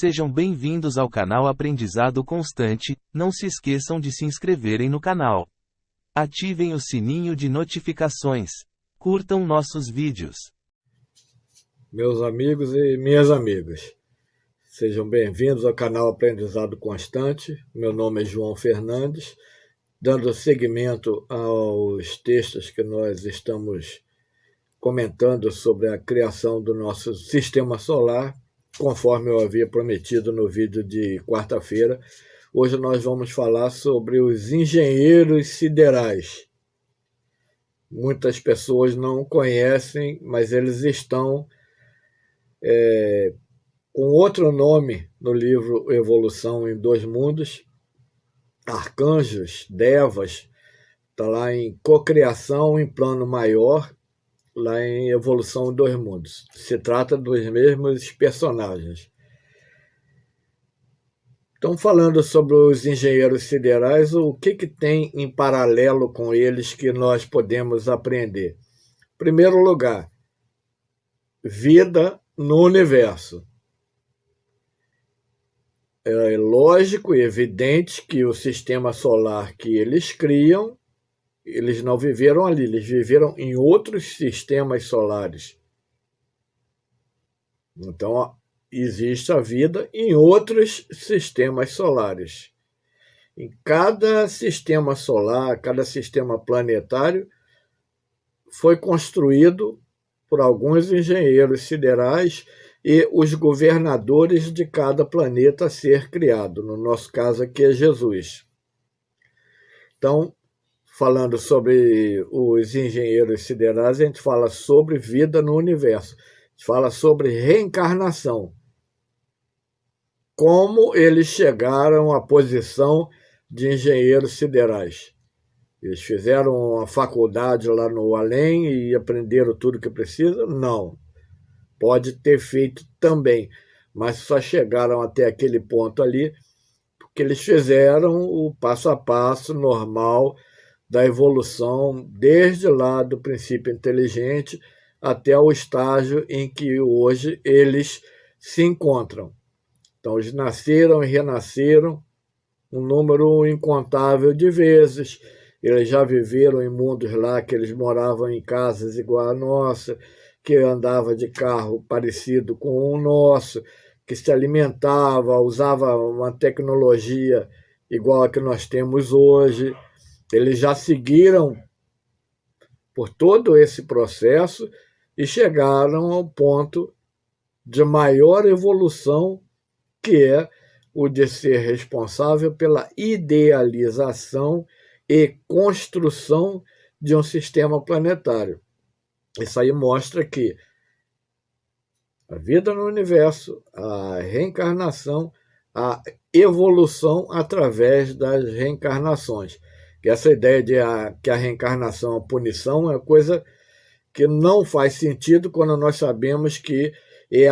Sejam bem-vindos ao canal Aprendizado Constante. Não se esqueçam de se inscreverem no canal. Ativem o sininho de notificações. Curtam nossos vídeos. Meus amigos e minhas amigas, sejam bem-vindos ao canal Aprendizado Constante. Meu nome é João Fernandes, dando seguimento aos textos que nós estamos comentando sobre a criação do nosso sistema solar, conforme eu havia prometido no vídeo de quarta-feira. Hoje nós vamos falar sobre os engenheiros siderais. Muitas pessoas não conhecem, mas eles estão com outro nome no livro Evolução em Dois Mundos. Arcanjos, devas, está lá em cocriação em plano maior, lá em Evolução em Dois Mundos. Se trata dos mesmos personagens. Então, falando sobre os engenheiros siderais, o que tem em paralelo com eles que nós podemos aprender? Em primeiro lugar, vida no universo. É lógico e evidente que o sistema solar que eles criam, eles não viveram ali, eles viveram em outros sistemas solares. Então, existe a vida em outros sistemas solares. Em cada sistema solar, cada sistema planetário, foi construído por alguns engenheiros siderais e os governadores de cada planeta a ser criado. No nosso caso aqui é Jesus. Então, falando sobre os engenheiros siderais, a gente fala sobre vida no universo. A gente fala sobre reencarnação. Como eles chegaram à posição de engenheiros siderais. Eles fizeram uma faculdade lá no além e aprenderam tudo que precisa? Não. Pode ter feito também, mas só chegaram até aquele ponto ali porque eles fizeram o passo a passo normal da evolução, desde lá do princípio inteligente até o estágio em que hoje eles se encontram. Então, eles nasceram e renasceram um número incontável de vezes. Eles já viveram em mundos lá que eles moravam em casas igual a nossa, que andava de carro parecido com o nosso, que se alimentava, usava uma tecnologia igual a que nós temos hoje. Eles já seguiram por todo esse processo e chegaram ao ponto de maior evolução, que é o de ser responsável pela idealização e construção de um sistema planetário. Isso aí mostra que a vida no universo, a reencarnação, a evolução através das reencarnações. Que essa ideia de que a reencarnação é a punição é coisa que não faz sentido quando nós sabemos que é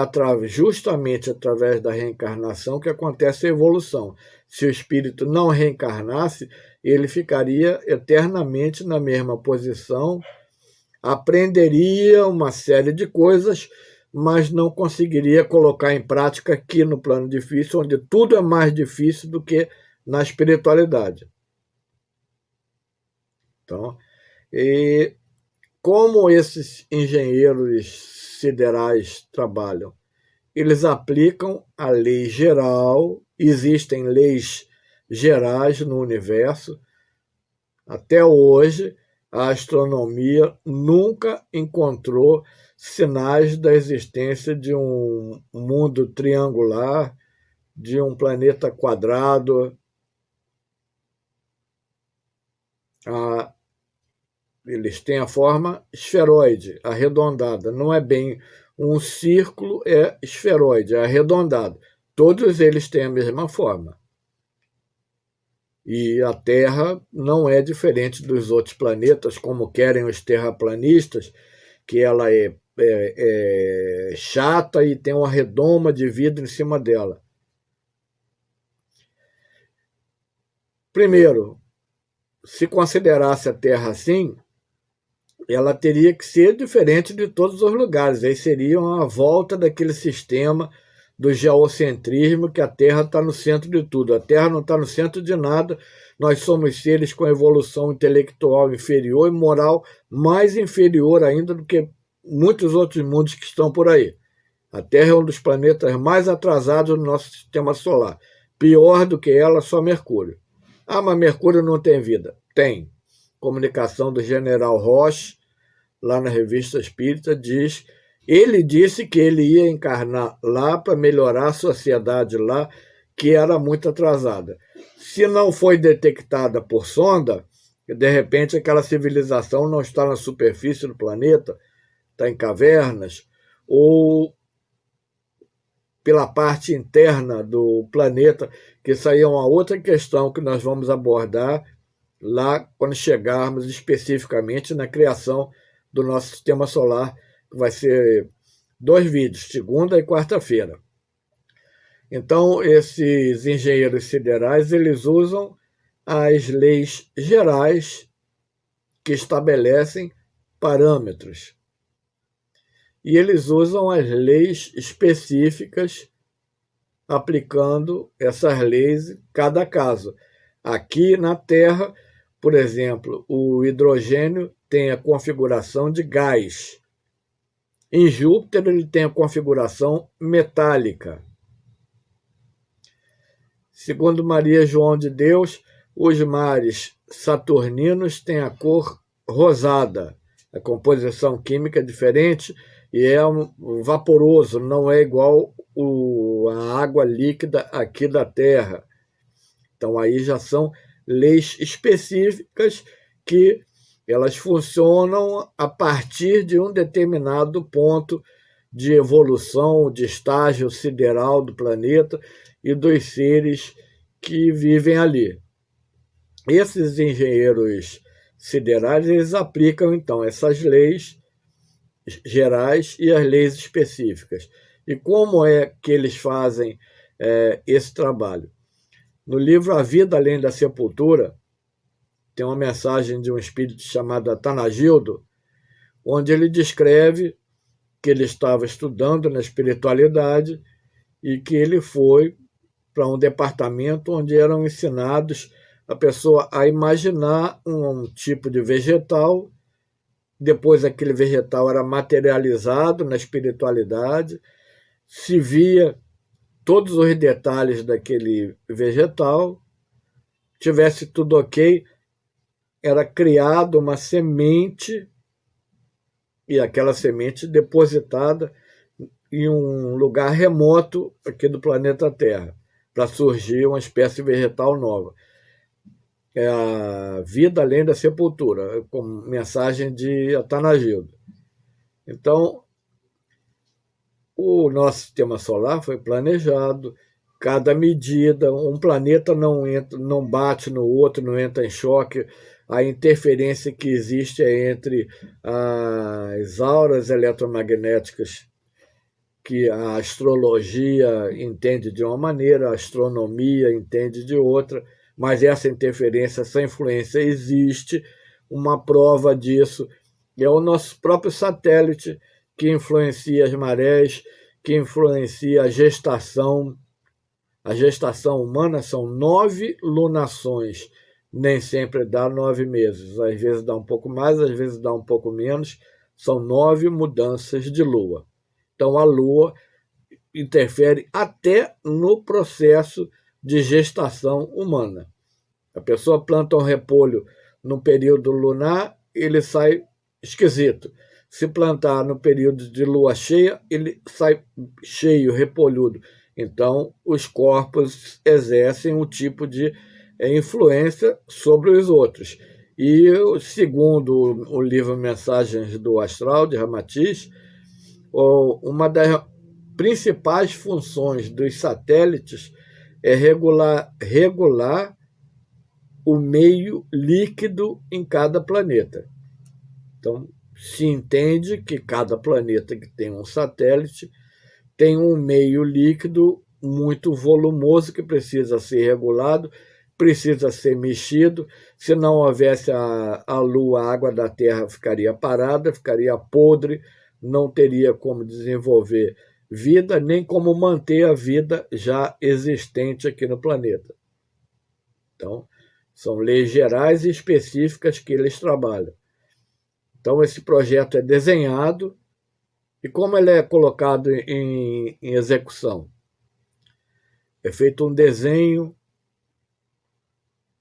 justamente através da reencarnação que acontece a evolução. Se o espírito não reencarnasse, ele ficaria eternamente na mesma posição, aprenderia uma série de coisas, mas não conseguiria colocar em prática aqui no plano difícil, onde tudo é mais difícil do que na espiritualidade. Então, como esses engenheiros siderais trabalham? Eles aplicam a lei geral, existem leis gerais no universo. Até hoje, a astronomia nunca encontrou sinais da existência de um mundo triangular, de um planeta quadrado. Eles têm a forma esferoide, arredondada. Não é bem um círculo, é esferoide, é arredondado. Todos eles têm a mesma forma. E a Terra não é diferente dos outros planetas, como querem os terraplanistas, que ela é chata e tem uma redoma de vidro em cima dela. Primeiro, se considerasse a Terra assim, ela teria que ser diferente de todos os lugares. Aí seria uma volta daquele sistema do geocentrismo, que a Terra está no centro de tudo. A Terra não está no centro de nada. Nós somos seres com evolução intelectual inferior e moral mais inferior ainda do que muitos outros mundos que estão por aí. A Terra é um dos planetas mais atrasados do nosso sistema solar. Pior do que ela, só Mercúrio. Ah, mas Mercúrio não tem vida. Tem. Comunicação do general Roche, lá na Revista Espírita, ele disse que ele ia encarnar lá para melhorar a sociedade lá, que era muito atrasada. Se não foi detectada por sonda, de repente aquela civilização não está na superfície do planeta, está em cavernas, ou pela parte interna do planeta, que isso aí é uma outra questão que nós vamos abordar lá quando chegarmos especificamente na criação do nosso sistema solar, que vai ser 2 vídeos, segunda e quarta-feira. Então, esses engenheiros siderais, eles usam as leis gerais que estabelecem parâmetros. E eles usam as leis específicas, aplicando essas leis em cada caso. Aqui na Terra, por exemplo, o hidrogênio tem a configuração de gás. Em Júpiter, ele tem a configuração metálica. Segundo Maria João de Deus, os mares saturninos têm a cor rosada. A composição química é diferente e é vaporoso, não é igual a água líquida aqui da Terra. Então, aí já são leis específicas que elas funcionam a partir de um determinado ponto de evolução, de estágio sideral do planeta e dos seres que vivem ali. Esses engenheiros siderais, eles aplicam, então, essas leis gerais e as leis específicas. E como é que eles fazem esse trabalho? No livro A Vida Além da Sepultura, tem uma mensagem de um espírito chamado Atanagildo, onde ele descreve que ele estava estudando na espiritualidade e que ele foi para um departamento onde eram ensinados a pessoa a imaginar um tipo de vegetal, depois aquele vegetal era materializado na espiritualidade, se via todos os detalhes daquele vegetal, tivesse tudo ok, era criada uma semente e aquela semente depositada em um lugar remoto aqui do planeta Terra, para surgir uma espécie vegetal nova. É a Vida Além da Sepultura, com mensagem de Atanagildo. Então, o nosso sistema solar foi planejado, cada medida, um planeta não bate no outro, não entra em choque. A interferência que existe é entre as auras eletromagnéticas, que a astrologia entende de uma maneira, a astronomia entende de outra, mas essa interferência, essa influência existe. Uma prova disso é o nosso próprio satélite, que influencia as marés, que influencia a gestação. A gestação humana são 9 lunações, nem sempre dá 9 meses, às vezes dá um pouco mais, às vezes dá um pouco menos, são 9 mudanças de lua. Então a lua interfere até no processo de gestação humana. A pessoa planta um repolho no período lunar, ele sai esquisito. Se plantar no período de lua cheia, ele sai cheio, repolhudo. Então, os corpos exercem um tipo de influência sobre os outros. E, segundo o livro Mensagens do Astral, de Ramatiz, uma das principais funções dos satélites é regular o meio líquido em cada planeta. Então, se entende que cada planeta que tem um satélite tem um meio líquido muito volumoso que precisa ser regulado, precisa ser mexido. Se não houvesse a Lua, a água da Terra ficaria parada, ficaria podre, não teria como desenvolver vida, nem como manter a vida já existente aqui no planeta. Então, são leis gerais e específicas que eles trabalham. Então, esse projeto é desenhado e como ele é colocado em execução? É feito um desenho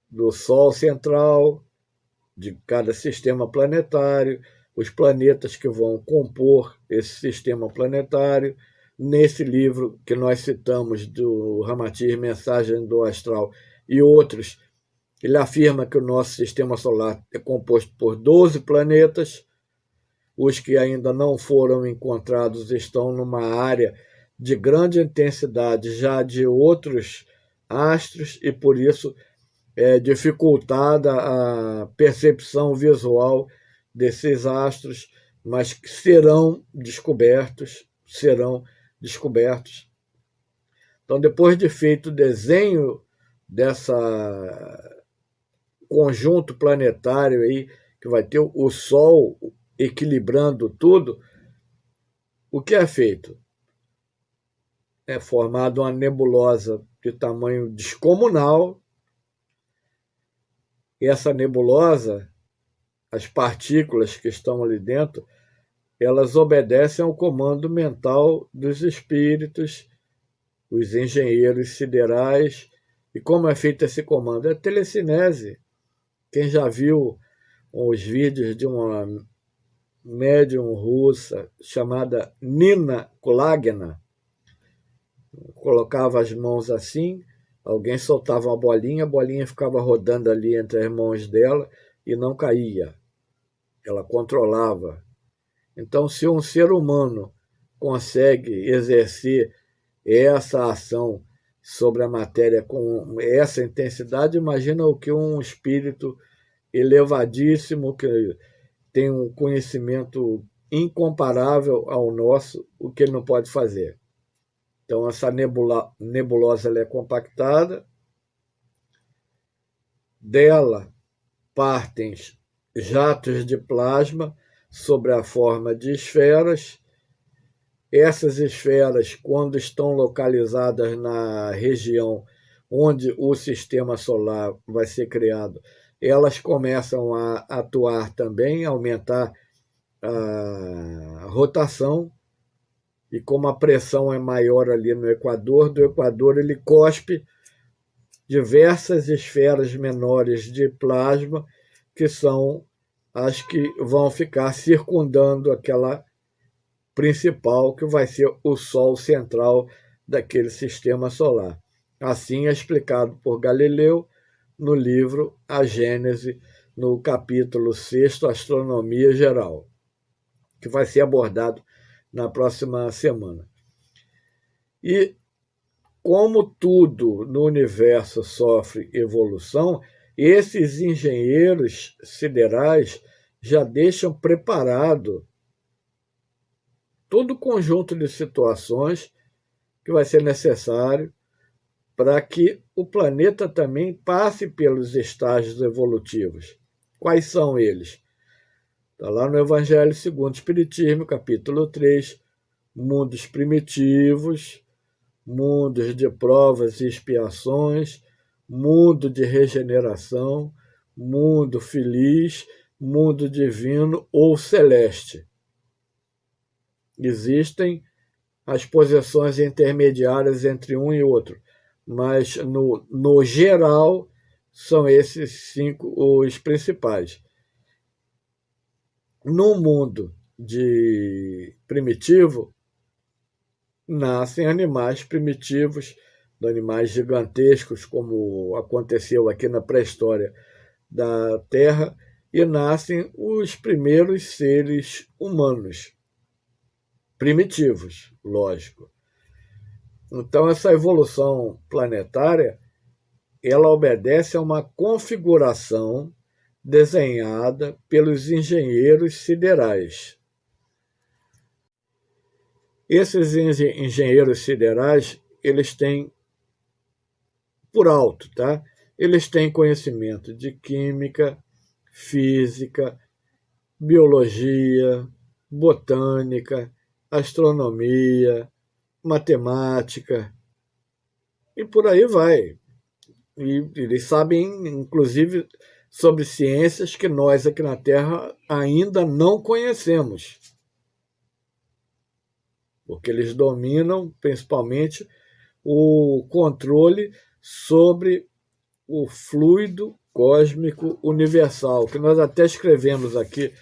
do Sol central, de cada sistema planetário, os planetas que vão compor esse sistema planetário. Nesse livro que nós citamos do Ramatiz, Mensagem do Astral e outros, ele afirma que o nosso sistema solar é composto por 12 planetas. Os que ainda não foram encontrados estão numa área de grande intensidade já de outros astros e por isso é dificultada a percepção visual desses astros, mas que serão descobertos. Então, depois de feito o desenho dessa conjunto planetário aí, que vai ter o Sol equilibrando tudo, o que é feito? É formada uma nebulosa de tamanho descomunal, e essa nebulosa, as partículas que estão ali dentro, elas obedecem ao comando mental dos espíritos, os engenheiros siderais. E como é feito esse comando? É telecinese. Quem já viu os vídeos de uma médium russa chamada Nina Kulagina, colocava as mãos assim, alguém soltava uma bolinha, a bolinha ficava rodando ali entre as mãos dela e não caía. Ela controlava. Então, se um ser humano consegue exercer essa ação sobre a matéria com essa intensidade, imagina o que um espírito elevadíssimo, que tem um conhecimento incomparável ao nosso, o que ele não pode fazer. Então, essa nebulosa ela é compactada, dela partem jatos de plasma sobre a forma de esferas. Essas esferas, quando estão localizadas na região onde o sistema solar vai ser criado, elas começam a atuar também, a aumentar a rotação, e como a pressão é maior ali no Equador, do Equador ele cospe diversas esferas menores de plasma, que são as que vão ficar circundando aquela principal, que vai ser o Sol central daquele sistema solar. Assim é explicado por Galileu no livro A Gênese, no capítulo 6, Astronomia Geral, que vai ser abordado na próxima semana. E como tudo no universo sofre evolução, esses engenheiros siderais já deixam preparado todo o conjunto de situações que vai ser necessário para que o planeta também passe pelos estágios evolutivos. Quais são eles? Está lá no Evangelho segundo o Espiritismo, capítulo 3, mundos primitivos, mundos de provas e expiações, mundo de regeneração, mundo feliz, mundo divino ou celeste. Existem as posições intermediárias entre um e outro, mas no geral são esses 5 os principais. No mundo primitivo, nascem animais primitivos, animais gigantescos, como aconteceu aqui na pré-história da Terra, e nascem os primeiros seres humanos, primitivos, lógico. Então, essa evolução planetária, ela obedece a uma configuração desenhada pelos engenheiros siderais. Esses engenheiros siderais, eles têm, por alto, tá? Eles têm conhecimento de química, física, biologia, botânica, astronomia, matemática, e por aí vai. E eles sabem, inclusive, sobre ciências que nós aqui na Terra ainda não conhecemos, porque eles dominam principalmente o controle sobre o fluido cósmico universal, que nós até escrevemos aqui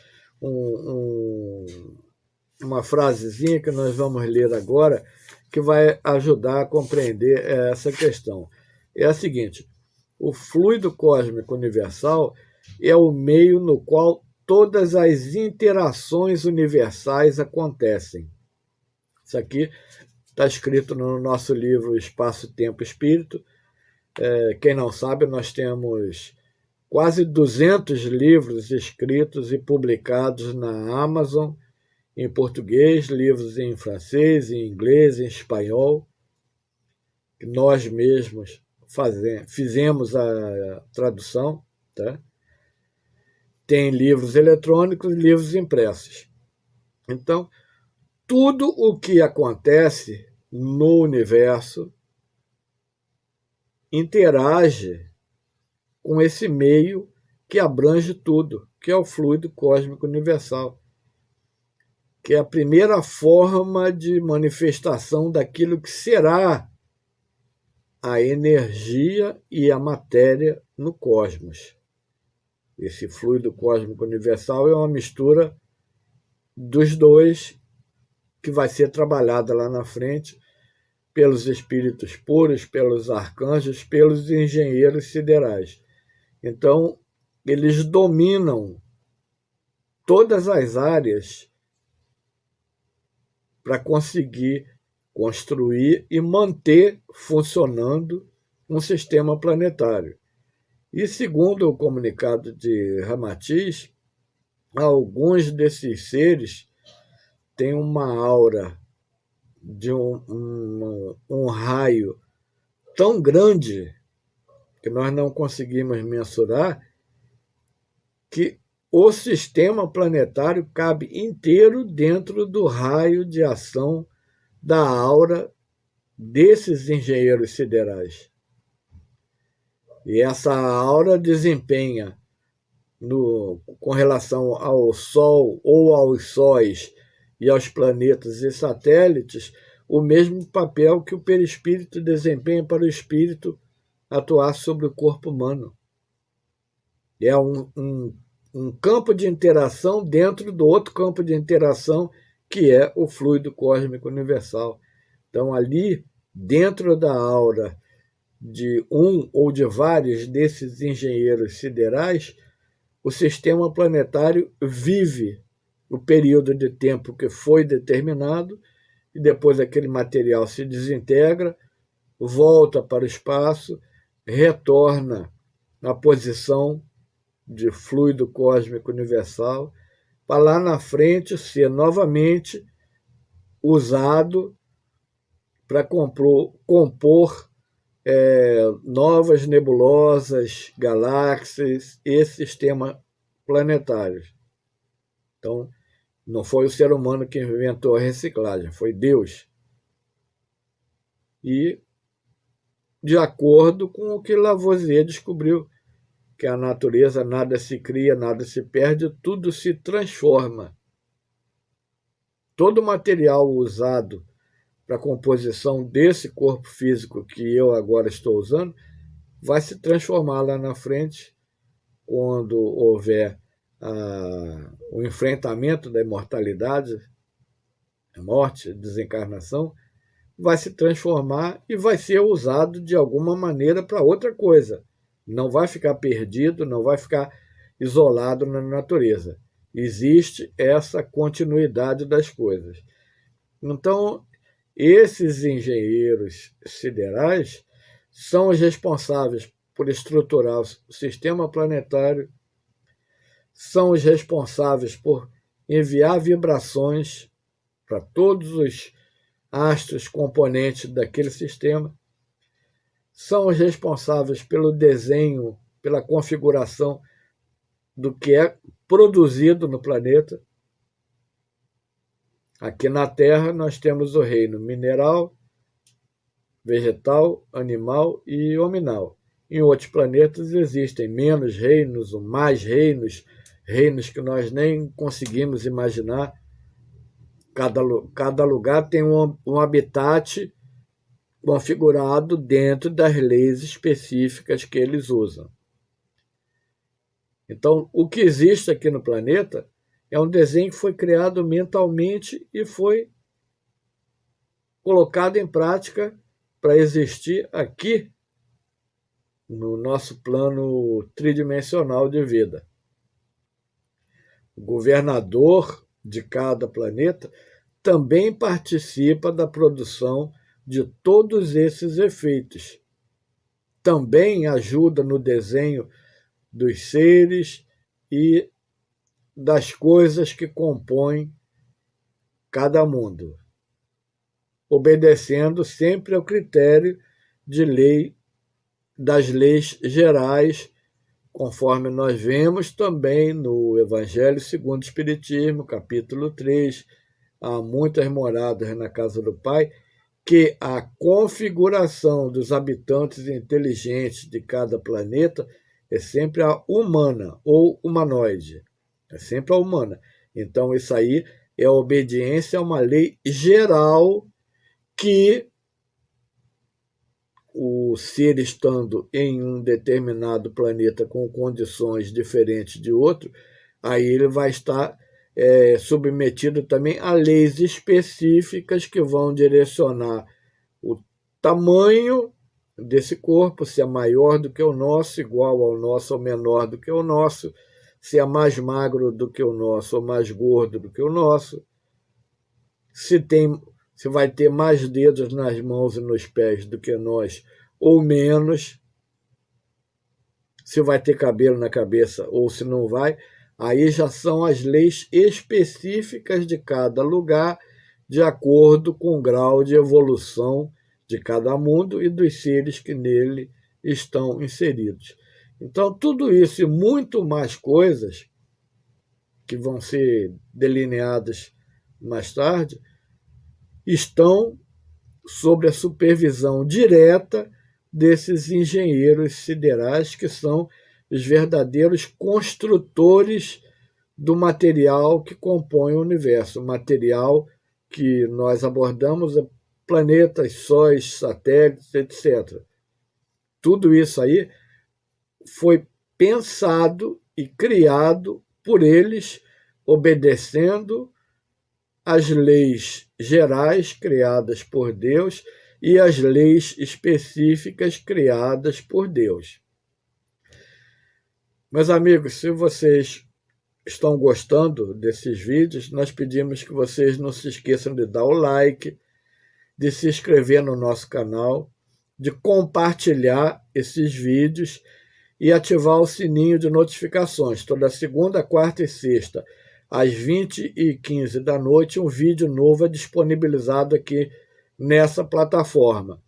uma frasezinha que nós vamos ler agora, que vai ajudar a compreender essa questão. É a seguinte: o fluido cósmico universal é o meio no qual todas as interações universais acontecem. Isso aqui está escrito no nosso livro Espaço, Tempo e Espírito. Quem não sabe, nós temos quase 200 livros escritos e publicados na Amazon, em português, livros em francês, em inglês, em espanhol, que nós mesmos fizemos a tradução, tá? Tem livros eletrônicos e livros impressos. Então, tudo o que acontece no universo interage com esse meio que abrange tudo, que é o fluido cósmico universal, que é a primeira forma de manifestação daquilo que será a energia e a matéria no cosmos. Esse fluido cósmico universal é uma mistura dos dois, que vai ser trabalhada lá na frente pelos espíritos puros, pelos arcanjos, pelos engenheiros siderais. Então, eles dominam todas as áreas para conseguir construir e manter funcionando um sistema planetário. E, segundo o comunicado de Ramatiz, alguns desses seres têm uma aura de um raio tão grande que nós não conseguimos mensurar, que o sistema planetário cabe inteiro dentro do raio de ação da aura desses engenheiros siderais. E essa aura desempenha, com relação ao Sol ou aos sóis e aos planetas e satélites, o mesmo papel que o perispírito desempenha para o espírito atuar sobre o corpo humano. É um campo de interação dentro do outro campo de interação, que é o fluido cósmico universal. Então, ali, dentro da aura de um ou de vários desses engenheiros siderais, o sistema planetário vive o período de tempo que foi determinado, e depois aquele material se desintegra, volta para o espaço, retorna à posição de fluido cósmico universal, para lá na frente ser novamente usado para compor novas nebulosas, galáxias e sistemas planetários. Então, não foi o ser humano que inventou a reciclagem, foi Deus. E, de acordo com o que Lavoisier descobriu, que a natureza nada se cria, nada se perde, tudo se transforma. Todo material usado para a composição desse corpo físico que eu agora estou usando vai se transformar lá na frente, quando houver o enfrentamento da imortalidade, a morte, a desencarnação, vai se transformar e vai ser usado de alguma maneira para outra coisa. Não vai ficar perdido, não vai ficar isolado na natureza. Existe essa continuidade das coisas. Então, esses engenheiros siderais são os responsáveis por estruturar o sistema planetário, são os responsáveis por enviar vibrações para todos os astros componentes daquele sistema, são os responsáveis pelo desenho, pela configuração do que é produzido no planeta. Aqui na Terra nós temos o reino mineral, vegetal, animal e hominal. Em outros planetas existem menos reinos ou mais reinos, reinos que nós nem conseguimos imaginar. Cada lugar tem um habitat configurado dentro das leis específicas que eles usam. Então, o que existe aqui no planeta é um desenho que foi criado mentalmente e foi colocado em prática para existir aqui no nosso plano tridimensional de vida. O governador de cada planeta também participa da produção de todos esses efeitos. Também ajuda no desenho dos seres e das coisas que compõem cada mundo, obedecendo sempre ao critério de lei das leis gerais, conforme nós vemos também no Evangelho segundo o Espiritismo, capítulo 3, há muitas moradas na casa do Pai, que a configuração dos habitantes inteligentes de cada planeta é sempre a humana ou humanoide, é sempre a humana. Então isso aí é a obediência a uma lei geral que o ser estando em um determinado planeta com condições diferentes de outro, aí ele vai estar submetido também a leis específicas que vão direcionar o tamanho desse corpo, se é maior do que o nosso, igual ao nosso ou menor do que o nosso, se é mais magro do que o nosso ou mais gordo do que o nosso, se vai ter mais dedos nas mãos e nos pés do que nós ou menos, se vai ter cabelo na cabeça ou se não vai. Aí já são as leis específicas de cada lugar, de acordo com o grau de evolução de cada mundo e dos seres que nele estão inseridos. Então, tudo isso e muito mais coisas que vão ser delineadas mais tarde estão sob a supervisão direta desses engenheiros siderais que são os verdadeiros construtores do material que compõe o universo, o material que nós abordamos é planetas, sóis, satélites, etc. Tudo isso aí foi pensado e criado por eles, obedecendo às leis gerais criadas por Deus e às leis específicas criadas por Deus. Meus amigos, se vocês estão gostando desses vídeos, nós pedimos que vocês não se esqueçam de dar o like, de se inscrever no nosso canal, de compartilhar esses vídeos e ativar o sininho de notificações. Toda segunda, quarta e sexta, às 20h15 da noite, um vídeo novo é disponibilizado aqui nessa plataforma.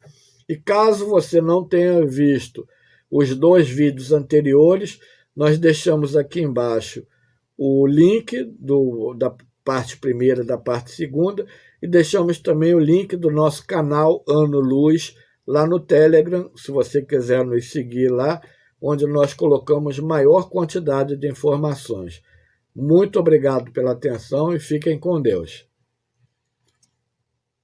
E caso você não tenha visto os 2 vídeos anteriores, nós deixamos aqui embaixo o link da parte primeira e da parte segunda e deixamos também o link do nosso canal Ano Luz lá no Telegram, se você quiser nos seguir lá, onde nós colocamos maior quantidade de informações. Muito obrigado pela atenção e fiquem com Deus.